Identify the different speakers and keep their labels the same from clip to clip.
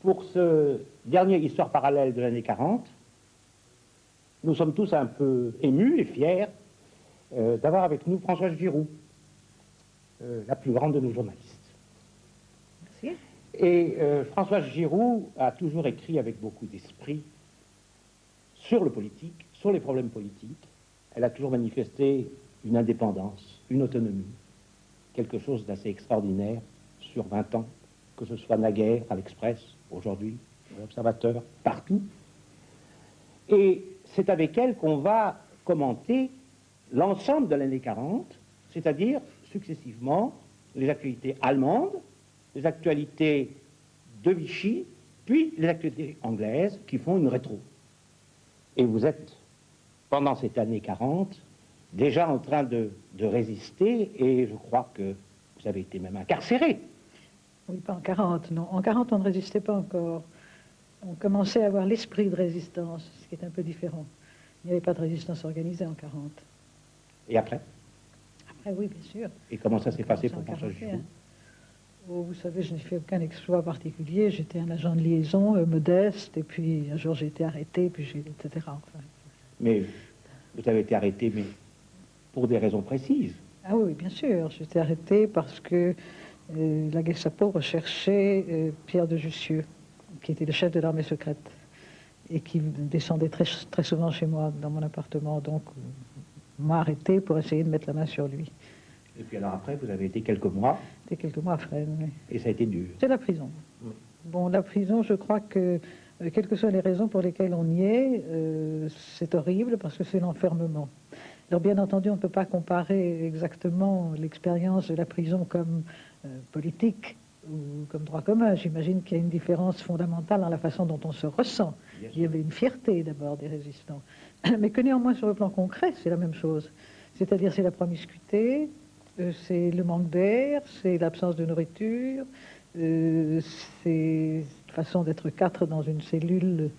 Speaker 1: pour ce dernier Histoire parallèle de l'année 40, nous sommes tous un peu émus et fiers d'avoir avec nous Françoise Giroud, la plus grande de nos journalistes.
Speaker 2: Merci.
Speaker 1: Et Françoise Giroud a toujours écrit avec beaucoup d'esprit sur le politique, sur les problèmes politiques. Elle a toujours manifesté une indépendance, une autonomie, quelque chose d'assez extraordinaire sur 20 ans, que ce soit naguère, à l'Express, aujourd'hui, à l'Observateur, partout. Et c'est avec elle qu'on va commenter l'ensemble de l'année 40, c'est-à-dire successivement les actualités allemandes, les actualités de Vichy, puis les actualités anglaises qui font une rétro. Et vous êtes, pendant cette année 40, déjà en train de résister, et je crois que vous avez été même incarcéré.
Speaker 2: Oui, pas en 40, non. En 40, on ne résistait pas encore. On commençait à avoir l'esprit de résistance, ce qui est un peu différent. Il n'y avait pas de résistance organisée en 40.
Speaker 1: Et après?
Speaker 2: Après, oui, bien sûr.
Speaker 1: Et comment ça s'est passé pour Françoise Giroud?
Speaker 2: Oh, vous savez, je n'ai fait aucun exploit particulier. J'étais un agent de liaison modeste, et puis un jour j'ai été arrêté, puis etc. Enfin.
Speaker 1: Mais vous avez été arrêté, mais pour des raisons précises.
Speaker 2: Ah oui, bien sûr. J'étais arrêté parce que la Gestapo recherchait Pierre de Jussieu, qui était le chef de l'armée secrète, et qui descendait très, très souvent chez moi, dans mon appartement. Donc, m'a arrêté pour essayer de mettre la main sur lui.
Speaker 1: Et puis alors après, vous avez été quelques mois.
Speaker 2: C'était quelques mois à Fresnes, oui.
Speaker 1: Et ça a été dur.
Speaker 2: C'est la prison. Oui. Bon, la prison, je crois que, quelles que soient les raisons pour lesquelles on y est, c'est horrible parce que c'est l'enfermement. Alors bien entendu, on ne peut pas comparer exactement l'expérience de la prison comme politique ou comme droit commun. J'imagine qu'il y a une différence fondamentale dans la façon dont on se ressent. Il y avait une fierté d'abord des résistants. Mais que néanmoins sur le plan concret, c'est la même chose. C'est-à-dire c'est la promiscuité, c'est le manque d'air, c'est l'absence de nourriture, c'est la façon d'être 4 dans une cellule,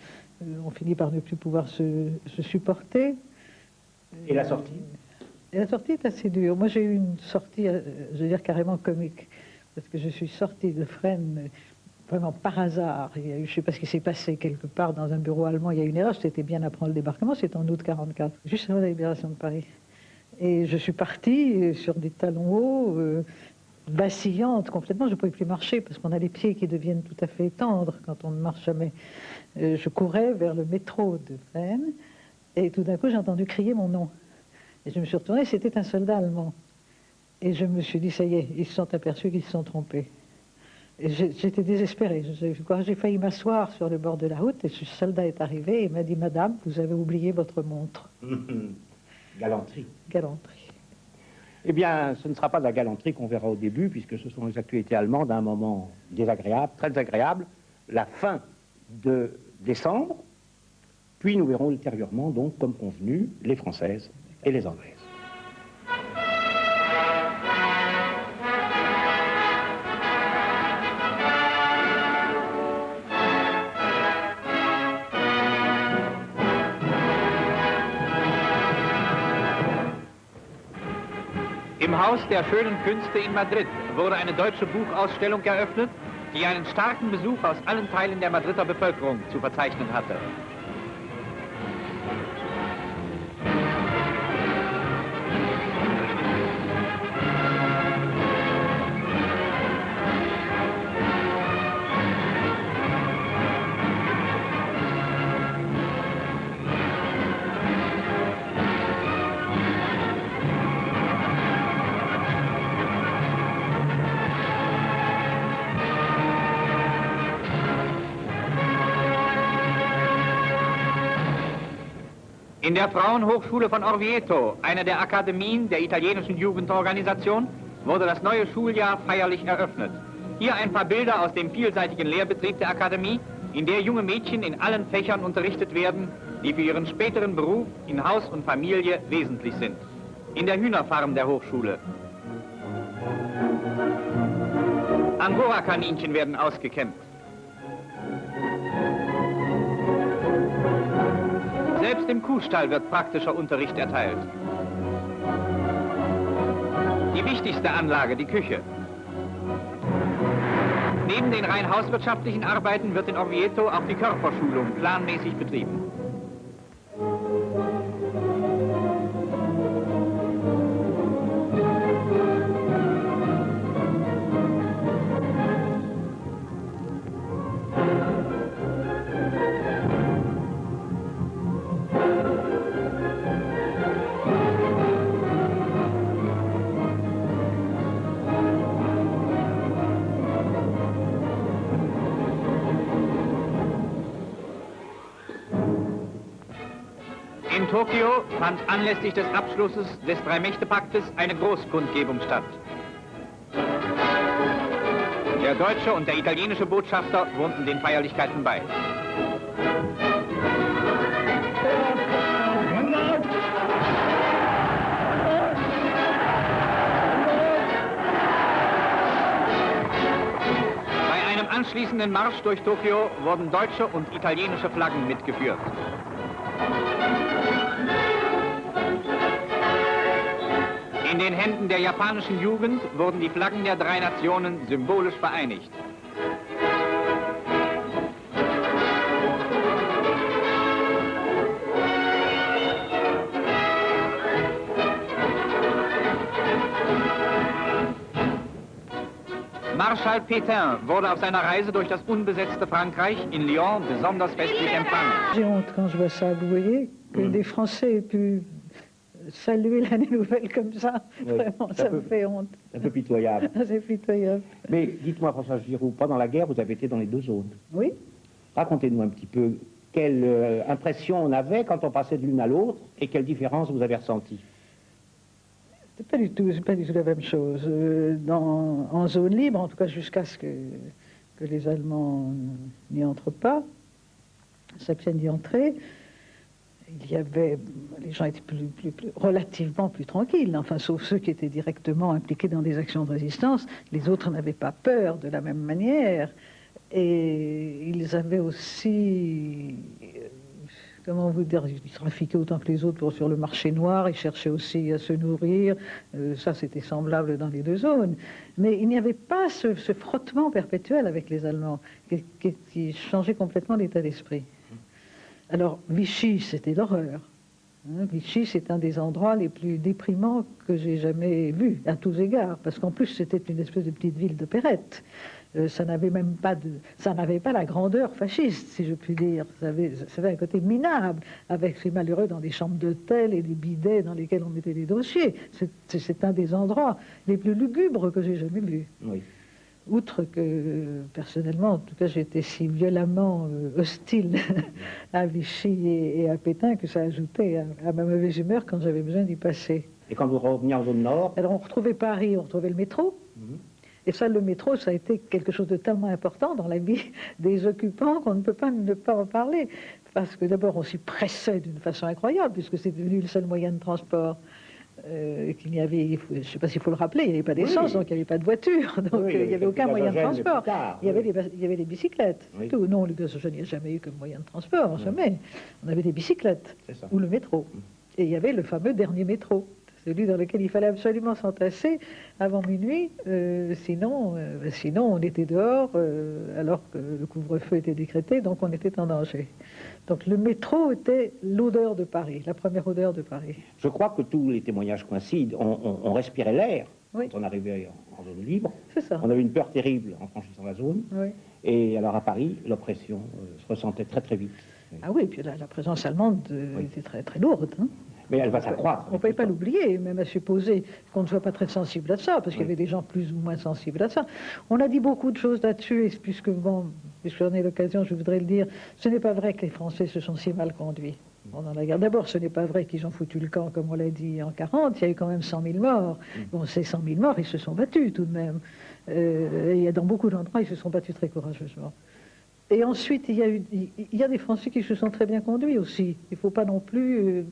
Speaker 2: on finit par ne plus pouvoir se supporter.
Speaker 1: Et la sortie?
Speaker 2: Et la sortie est assez dure. Moi j'ai eu une sortie, je veux dire carrément comique, parce que je suis sortie de Fresnes vraiment par hasard. Il y a eu, je ne sais pas ce qui s'est passé quelque part dans un bureau allemand, il y a eu une erreur, c'était bien après le débarquement, c'était en août 44, juste avant la libération de Paris. Et je suis partie sur des talons hauts, vacillante complètement, je ne pouvais plus marcher parce qu'on a les pieds qui deviennent tout à fait tendres quand on ne marche jamais. Je courais vers le métro de Fresnes et tout d'un coup j'ai entendu crier mon nom. Et je me suis retournée, c'était un soldat allemand. Et je me suis dit, ça y est, ils se sont aperçus qu'ils se sont trompés. Et j'étais désespérée. J'ai failli m'asseoir sur le bord de la route et ce soldat est arrivé et m'a dit, Madame, vous avez oublié votre montre.
Speaker 1: Galanterie.
Speaker 2: Galanterie.
Speaker 1: Eh bien, ce ne sera pas de la galanterie qu'on verra au début, puisque ce sont les actualités allemandes à un moment désagréable, très agréable, la fin de décembre, puis nous verrons ultérieurement, donc, comme convenu, les Françaises et les Anglaises.
Speaker 3: Im Haus der schönen Künste in Madrid wurde eine deutsche Buchausstellung eröffnet, die einen starken Besuch aus allen Teilen der Madrider Bevölkerung zu verzeichnen hatte. In der Frauenhochschule von Orvieto, einer der Akademien der italienischen Jugendorganisation, wurde das neue Schuljahr feierlich eröffnet. Hier ein paar Bilder aus dem vielseitigen Lehrbetrieb der Akademie, in der junge Mädchen in allen Fächern unterrichtet werden, die für ihren späteren Beruf in Haus und Familie wesentlich sind. In der Hühnerfarm der Hochschule. Angora-Kaninchen werden ausgekämpft. Selbst im Kuhstall wird praktischer Unterricht erteilt. Die wichtigste Anlage, die Küche. Neben den rein hauswirtschaftlichen Arbeiten wird in Orvieto auch die Körperschulung planmäßig betrieben. In Tokio fand anlässlich des Abschlusses des Drei-Mächte-Paktes eine Großkundgebung statt. Der deutsche und der italienische Botschafter wohnten den Feierlichkeiten bei. Bei einem anschließenden Marsch durch Tokio wurden deutsche und italienische Flaggen mitgeführt. In den Händen der japanischen Jugend wurden die Flaggen der drei Nationen symbolisch vereinigt. Marschall Pétain wurde auf seiner Reise durch das unbesetzte Frankreich in Lyon besonders festlich empfangen.
Speaker 2: J'ai honte quand je vois ça, vous voyez, que des Français aient pu saluer l'année nouvelle comme ça.
Speaker 1: Oui,
Speaker 2: Vraiment, ça me fait honte.
Speaker 1: Un peu pitoyable.
Speaker 2: C'est pitoyable.
Speaker 1: Mais dites-moi, François Giroud, pendant la guerre, vous avez été dans les deux zones.
Speaker 2: Oui.
Speaker 1: Racontez-nous un petit peu quelle impression on avait quand on passait de l'une à l'autre et quelle différence vous avez ressentie.
Speaker 2: C'est pas du tout la même chose. En zone libre, en tout cas jusqu'à ce que les Allemands n'y entrent pas, s'abstiennent d'y entrer, les gens étaient relativement plus tranquilles, enfin, sauf ceux qui étaient directement impliqués dans des actions de résistance. Les autres n'avaient pas peur de la même manière. Et ils avaient aussi, comment vous dire, ils trafiquaient autant que les autres sur le marché noir, ils cherchaient aussi à se nourrir. Ça, c'était semblable dans les deux zones. Mais il n'y avait pas ce frottement perpétuel avec les Allemands qui changeait complètement l'état d'esprit. Alors, Vichy, c'était l'horreur. Vichy, c'est un des endroits les plus déprimants que j'ai jamais vus, à tous égards, parce qu'en plus, c'était une espèce de petite ville d'opérette. Ça n'avait pas la grandeur fasciste, si je puis dire. Ça avait un côté minable, avec ces malheureux dans des chambres d'hôtel et des bidets dans lesquels on mettait des dossiers. C'est un des endroits les plus lugubres que j'ai jamais vus. Oui. Outre que, personnellement, en tout cas, j'étais si violemment hostile à Vichy et à Pétain que ça ajoutait à ma mauvaise humeur quand j'avais besoin d'y passer.
Speaker 1: Et quand vous reveniez en zone nord?
Speaker 2: Alors, on retrouvait Paris, on retrouvait le métro. Et ça, le métro, ça a été quelque chose de tellement important dans la vie des occupants qu'on ne peut pas ne pas en parler. Parce que d'abord, on s'y pressait d'une façon incroyable, puisque c'est devenu le seul moyen de transport. Qu'il n'y avait, je ne sais pas s'il faut le rappeler, il n'y avait pas d'essence, donc il n'y avait pas de voiture, donc il n'y avait aucun moyen de transport. Il y avait les bicyclettes, tout. Non, le gazogène, il n'y a jamais eu comme moyen de transport, jamais. On avait des bicyclettes, ou le métro. Et il y avait le fameux dernier métro, celui dans lequel il fallait absolument s'entasser avant minuit, sinon on était dehors, alors que le couvre-feu était décrété, donc on était en danger. Donc le métro était l'odeur de Paris, la première odeur de Paris.
Speaker 1: Je crois que tous les témoignages coïncident. On respirait l'air
Speaker 2: quand
Speaker 1: on arrivait en zone libre.
Speaker 2: C'est ça.
Speaker 1: On avait une peur terrible en franchissant la zone.
Speaker 2: Oui.
Speaker 1: Et alors à Paris, l'oppression se ressentait très très vite.
Speaker 2: Ah oui, puis la présence allemande était très très lourde. Hein.
Speaker 1: Mais elle va s'accroître.
Speaker 2: On ne peut pas l'oublier, même à supposer qu'on ne soit pas très sensible à ça, parce qu'il y avait des gens plus ou moins sensibles à ça. On a dit beaucoup de choses là-dessus, et puisque j'en ai l'occasion, je voudrais le dire, ce n'est pas vrai que les Français se sont si mal conduits pendant la guerre. D'abord, ce n'est pas vrai qu'ils ont foutu le camp, comme on l'a dit, en 40. Il y a eu quand même 100 000 morts. Bon, ces 100 000 morts, ils se sont battus tout de même. Et dans beaucoup d'endroits, ils se sont battus très courageusement. Et ensuite, il y a des Français qui se sont très bien conduits aussi. Il ne faut pas non plus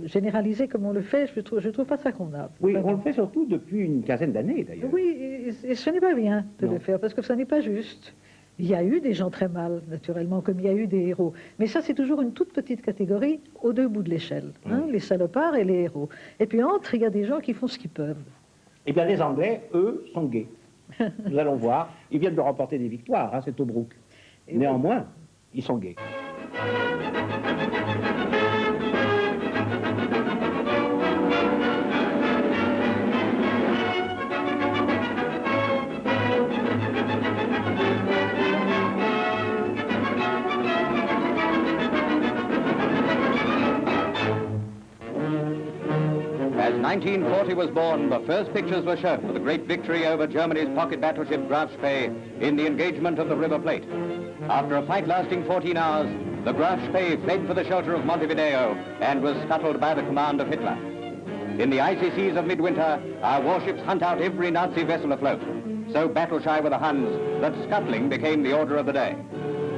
Speaker 2: généraliser comme on le fait. Je trouve pas ça convenable.
Speaker 1: Oui, on le fait surtout depuis une quinzaine d'années, d'ailleurs.
Speaker 2: Oui, et ce n'est pas bien de le faire, parce que ça n'est pas juste. Il y a eu des gens très mal, naturellement, comme il y a eu des héros. Mais ça, c'est toujours une toute petite catégorie aux deux bouts de l'échelle. Les salopards et les héros. Et puis entre, il y a des gens qui font ce qu'ils peuvent.
Speaker 1: Eh bien, les Anglais, eux, sont gays. Nous allons voir. Ils viennent de remporter des victoires, hein, c'est Tobruk. Néanmoins, ils sont gays.
Speaker 4: As 1940 was born, the first pictures were shown of the great victory over Germany's pocket battleship Graf Spee in the engagement of the River Plate. After a fight lasting 14 hours, the Graf Spee fled for the shelter of Montevideo and was scuttled by the command of Hitler. In the icy seas of midwinter, our warships hunt out every Nazi vessel afloat. So battle-shy were the Huns that scuttling became the order of the day.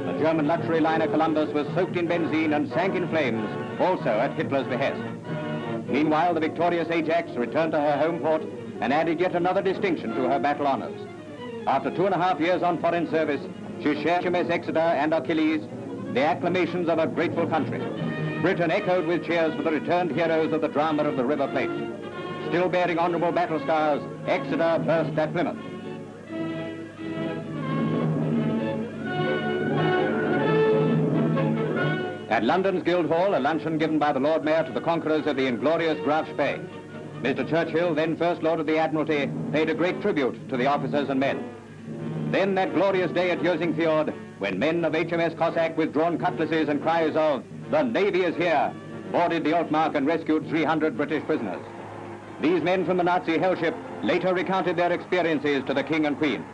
Speaker 4: The German luxury liner Columbus was soaked in benzene and sank in flames, also at Hitler's behest. Meanwhile, the victorious Ajax returned to her home port and added yet another distinction to her battle honors. After 2.5 years on foreign service, she shared HMS Exeter and Achilles, the acclamations of a grateful country. Britain echoed with cheers for the returned heroes of the drama of the River Plate. Still bearing honorable battle scars, Exeter burst at Plymouth. At London's Guildhall, a luncheon given by the Lord Mayor to the conquerors of the inglorious Graf Spee. Mr. Churchill, then First Lord of the Admiralty, paid a great tribute to the officers and men. Then that glorious day at Josingfjord, when men of HMS Cossack with drawn cutlasses and cries of, "The Navy is here," boarded the Altmark and rescued 300 British prisoners. These men from the Nazi hell ship later recounted their experiences to the King and Queen.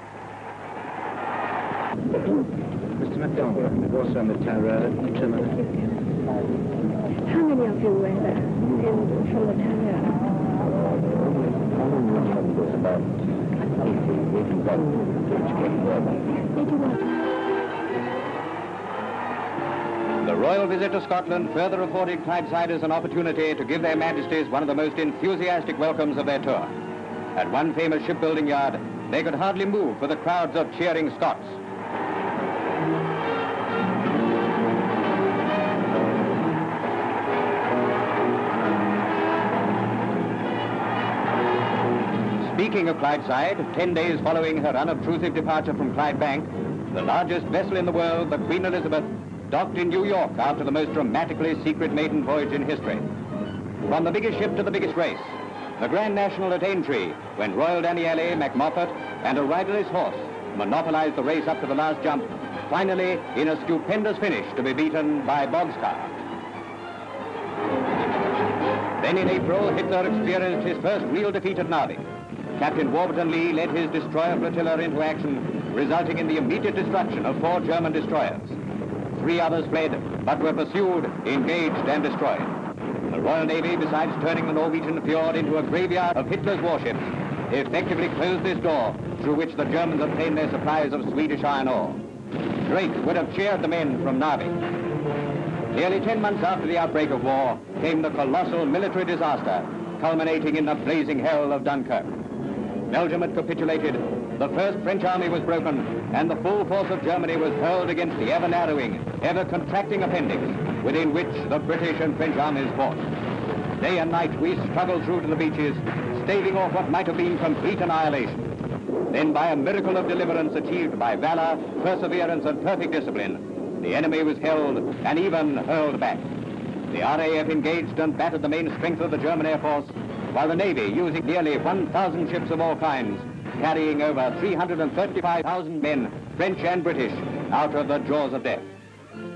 Speaker 5: Mr. MacDonald, also on the Terror,
Speaker 6: How many of you were there from the Terror?
Speaker 4: The royal visit to Scotland further afforded Clydesiders an opportunity to give their Majesties one of the most enthusiastic welcomes of their tour. At one famous shipbuilding yard, they could hardly move for the crowds of cheering Scots. Speaking of Clydeside, 10 days following her unobtrusive departure from Clydebank, the largest vessel in the world, the Queen Elizabeth, docked in New York after the most dramatically secret maiden voyage in history. From the biggest ship to the biggest race, the Grand National at Aintree, when Royal Daniele, McMoffat, and a riderless horse monopolized the race up to the last jump, finally in a stupendous finish to be beaten by Bogscar. Then in April, Hitler experienced his first real defeat at Narvik. Captain Warburton Lee led his destroyer flotilla into action, resulting in the immediate destruction of 4 German destroyers. 3 others fled, but were pursued, engaged, and destroyed. The Royal Navy, besides turning the Norwegian fjord into a graveyard of Hitler's warships, effectively closed this door through which the Germans obtained their supplies of Swedish iron ore. Drake would have cheered the men from Narvik. Nearly 10 months after the outbreak of war came the colossal military disaster, culminating in the blazing hell of Dunkirk. Belgium had capitulated, the first French army was broken, and the full force of Germany was hurled against the ever-narrowing, ever-contracting appendix within which the British and French armies fought. Day and night we struggled through to the beaches, staving off what might have been complete annihilation. Then by a miracle of deliverance achieved by valor, perseverance, and perfect discipline, the enemy was held and even hurled back. The RAF engaged and battered the main strength of the German Air Force, while the Navy, using nearly 1,000 ships of all kinds, carrying over 335,000 men, French and British, out of the jaws of death.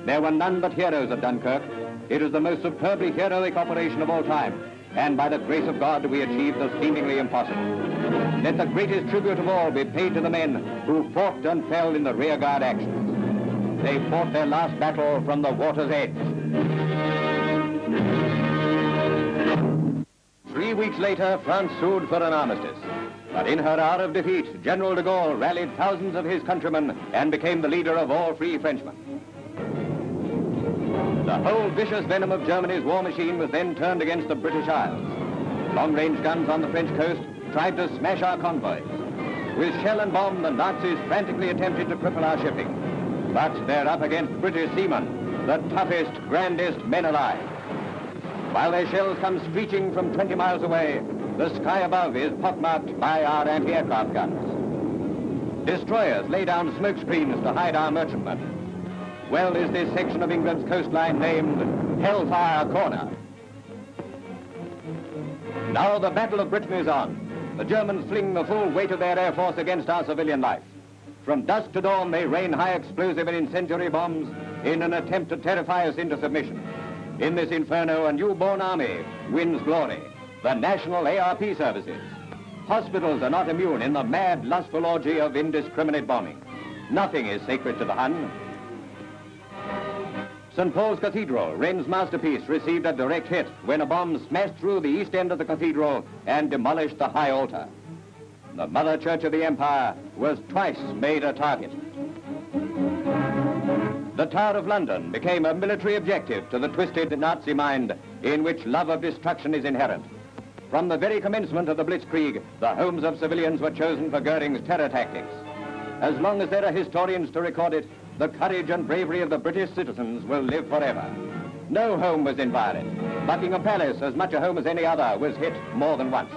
Speaker 4: There were none but heroes at Dunkirk. It was the most superbly heroic operation of all time, and by the grace of God we achieved the seemingly impossible. Let the greatest tribute of all be paid to the men who fought and fell in the rearguard actions. They fought their last battle from the water's edge. 3 weeks later, France sued for an armistice. But in her hour of defeat, General de Gaulle rallied thousands of his countrymen and became the leader of all free Frenchmen. The whole vicious venom of Germany's war machine was then turned against the British Isles. Long-range guns on the French coast tried to smash our convoys. With shell and bomb, the Nazis frantically attempted to cripple our shipping. But they're up against British seamen, the toughest, grandest men alive. While their shells come screeching from 20 miles away, the sky above is pockmarked by our anti-aircraft guns. Destroyers lay down smoke screens to hide our merchantmen. Well is this section of England's coastline named Hellfire Corner. Now the Battle of Britain is on. The Germans fling the full weight of their air force against our civilian life. From dusk to dawn, they rain high explosive and incendiary bombs in an attempt to terrify us into submission. In this inferno, a newborn army wins glory, the National ARP Services. Hospitals are not immune in the mad, lustful orgy of indiscriminate bombing. Nothing is sacred to the Hun. St. Paul's Cathedral, Wren's masterpiece, received a direct hit when a bomb smashed through the east end of the cathedral and demolished the high altar. The Mother Church of the Empire was twice made a target. The Tower of London became a military objective to the twisted Nazi mind in which love of destruction is inherent. From the very commencement of the Blitzkrieg, the homes of civilians were chosen for Goering's terror tactics. As long as there are historians to record it, the courage and bravery of the British citizens will live forever. No home was inviolate. Buckingham Palace, as much a home as any other, was hit more than once.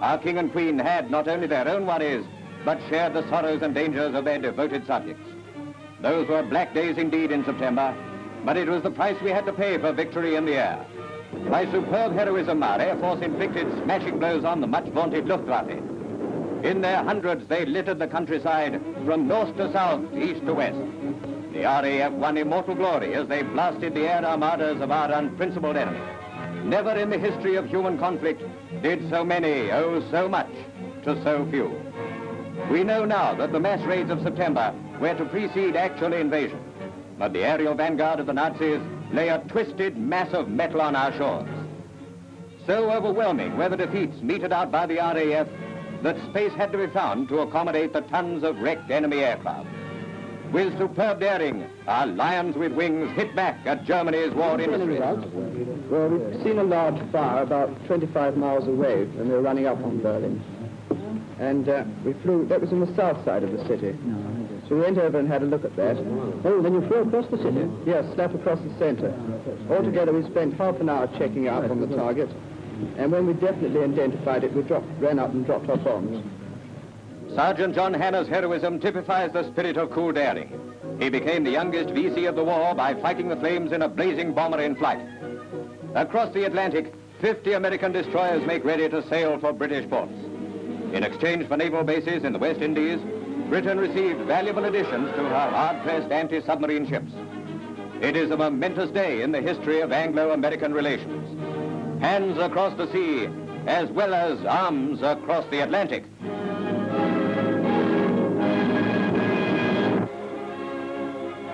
Speaker 4: Our King and Queen had not only their own worries, but shared the sorrows and dangers of their devoted subjects. Those were black days indeed in September, but it was the price we had to pay for victory in the air. By superb heroism, our Air Force inflicted smashing blows on the much-vaunted Luftwaffe. In their hundreds, they littered the countryside from north to south, east to west. The RAF won immortal glory as they blasted the air armadas of our unprincipled enemy. Never in the history of human conflict did so many owe so much to so few. We know now that the mass raids of September were to precede actual invasion, but the aerial vanguard of the Nazis lay a twisted mass of metal on our shores. So overwhelming were the defeats meted out by the RAF that space had to be found to accommodate the tons of wrecked enemy aircraft. With superb daring, our lions with wings hit back at Germany's war industries.
Speaker 5: Well, we've seen a large fire about 25 miles away, and we were running up on Berlin. And we flew, that was in the south side of the city. So we went over and had a look at that.
Speaker 1: Oh, then you flew across the city?
Speaker 5: Yes, slap across the center. Altogether, we spent half an hour checking out on the target. And when we definitely identified it, we ran up and dropped our bombs.
Speaker 4: Sergeant John Hanna's heroism typifies the spirit of cool daring. He became the youngest VC of the war by fighting the flames in a blazing bomber in flight. Across the Atlantic, 50 American destroyers make ready to sail for British ports. In exchange for naval bases in the West Indies, Britain received valuable additions to her hard-pressed anti-submarine ships. It is a momentous day in the history of Anglo-American relations. Hands across the sea, as well as arms across the Atlantic.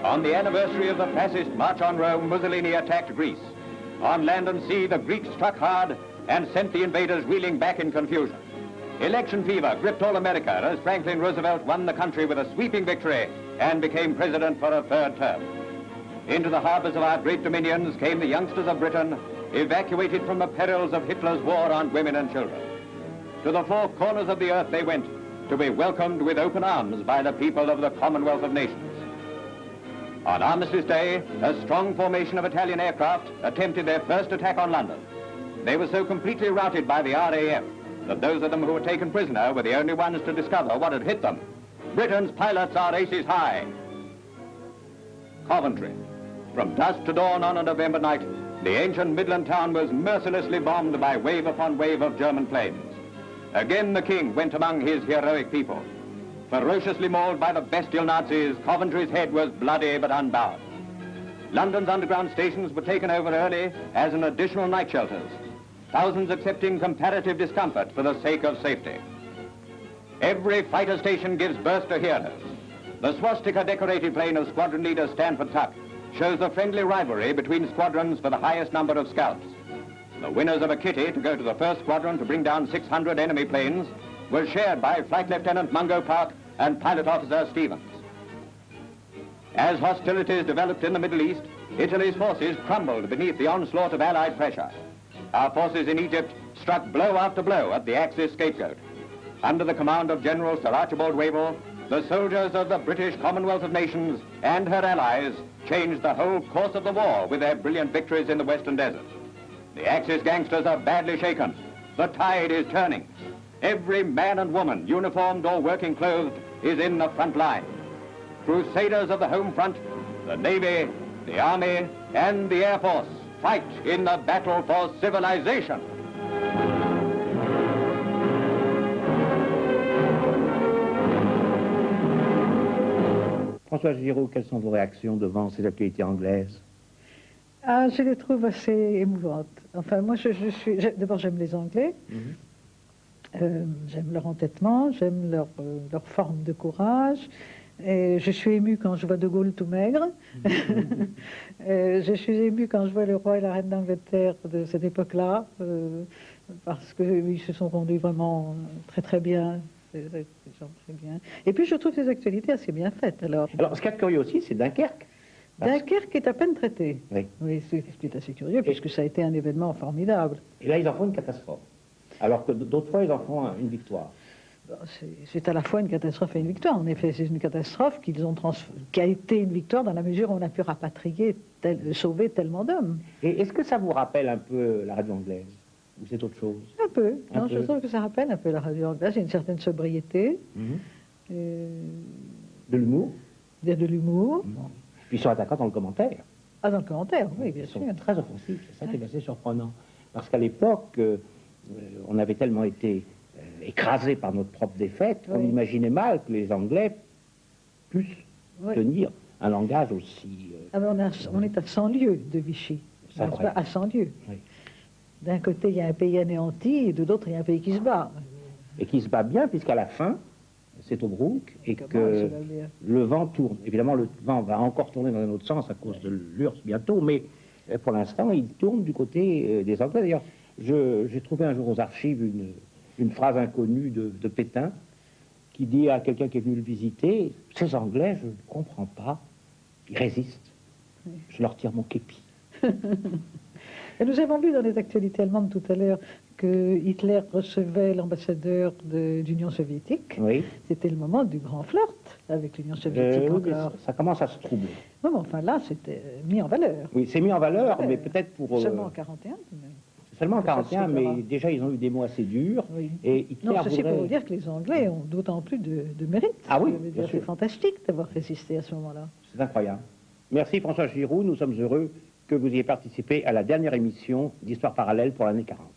Speaker 4: On the anniversary of the fascist march on Rome, Mussolini attacked Greece. On land and sea, the Greeks struck hard and sent the invaders reeling back in confusion. Election fever gripped all America as Franklin Roosevelt won the country with a sweeping victory and became president for a third term. Into the harbors of our great dominions came the youngsters of Britain, evacuated from the perils of Hitler's war on women and children. To the four corners of the earth they went, to be welcomed with open arms by the people of the Commonwealth of Nations. On Armistice Day, a strong formation of Italian aircraft attempted their first attack on London. They were so completely routed by the RAF that those of them who were taken prisoner were the only ones to discover what had hit them. Britain's pilots are aces high. Coventry. From dusk to dawn on a November night, the ancient Midland town was mercilessly bombed by wave upon wave of German planes. Again the king went among his heroic people. Ferociously mauled by the bestial Nazis, Coventry's head was bloody but unbowed. London's underground stations were taken over early as an additional night shelters, thousands accepting comparative discomfort for the sake of safety. Every fighter station gives birth to heroes. The swastika-decorated plane of Squadron Leader Stanford Tuck shows the friendly rivalry between squadrons for the highest number of scalps. The winners of a kitty to go to the first squadron to bring down 600 enemy planes was shared by Flight Lieutenant Mungo Park and Pilot Officer Stevens. As hostilities developed in the Middle East, Italy's forces crumbled beneath the onslaught of Allied pressure. Our forces in Egypt struck blow after blow at the Axis scapegoat. Under the command of General Sir Archibald Wavell, the soldiers of the British Commonwealth of Nations and her allies changed the whole course of the war with their brilliant victories in the Western Desert. The Axis gangsters are badly shaken. The tide is turning. Every man and woman, uniformed or working clothed, is in the front line. Crusaders of the home front, the Navy, the Army, and the Air Force fight in the battle for civilization.
Speaker 1: François Giraud, quelles sont vos réactions devant ces actualités anglaises?
Speaker 2: Ah, je les trouve assez émouvantes. Enfin, moi, d'abord, j'aime les Anglais. J'aime leur entêtement, j'aime leur forme de courage. Et je suis émue quand je vois De Gaulle tout maigre. Je suis émue quand je vois le roi et la reine d'Angleterre de cette époque-là, parce qu'ils se sont conduits vraiment très très bien. Très bien. Et puis je trouve ces actualités assez bien faites. Alors
Speaker 1: ce qui est curieux aussi, c'est Dunkerque.
Speaker 2: Dunkerque est à peine traité.
Speaker 1: Oui.
Speaker 2: Oui, c'est assez curieux, puisque ça a été un événement formidable.
Speaker 1: Et là, ils en font une catastrophe. Alors que d'autres fois, ils en font une victoire.
Speaker 2: C'est à la fois une catastrophe et une victoire. En effet, c'est une catastrophe qui a été une victoire dans la mesure où on a pu rapatrier, sauver tellement d'hommes.
Speaker 1: Et est-ce que ça vous rappelle un peu la radio anglaise? Ou c'est autre chose?
Speaker 2: Un peu. Non, je trouve que ça rappelle un peu la radio anglaise. Il y a une certaine sobriété.
Speaker 1: De l'humour?
Speaker 2: De l'humour.
Speaker 1: Puis ils sont attaquants dans le commentaire.
Speaker 2: Ah, dans le commentaire, oui, bien sûr.
Speaker 1: Ils sont très offensifs, c'est ça qui est assez surprenant. Parce qu'à l'époque, on avait tellement été écrasés par notre propre défaite qu'on imaginait mal que les Anglais puissent tenir un langage aussi...
Speaker 2: on est à 100 lieues de Vichy. À 100 lieues. Oui. D'un côté, il y a un pays anéanti, et de l'autre, il y a un pays qui se bat.
Speaker 1: Et qui se bat bien, puisqu'à la fin, c'est Tobruk, et que le vent tourne. Évidemment, le vent va encore tourner dans un autre sens à cause de l'URSS bientôt, mais pour l'instant, il tourne du côté des Anglais. D'ailleurs, j'ai trouvé un jour aux archives une phrase inconnue de Pétain, qui dit à quelqu'un qui est venu le visiter, « Ces Anglais, je ne comprends pas, ils résistent. Je leur tire mon képi. »
Speaker 2: Et nous avons vu dans les actualités allemandes tout à l'heure que Hitler recevait l'ambassadeur d'Union soviétique.
Speaker 1: Oui.
Speaker 2: C'était le moment du grand flirt avec l'Union soviétique encore.
Speaker 1: Ça commence à se troubler.
Speaker 2: Non, mais enfin là, c'était mis en valeur.
Speaker 1: Oui, c'est mis en valeur, mais peut-être pour...
Speaker 2: Seulement en 41,
Speaker 1: Seulement en 41, mais déjà ils ont eu des mots assez durs.
Speaker 2: Oui.
Speaker 1: Et Hitler
Speaker 2: non, ceci pour vous dire que les Anglais ont d'autant plus de mérite.
Speaker 1: Ah oui,
Speaker 2: c'est fantastique d'avoir résisté à ce moment-là.
Speaker 1: C'est incroyable. Merci François Giraud, nous sommes heureux que vous ayez participé à la dernière émission d'Histoire parallèle pour l'année 40.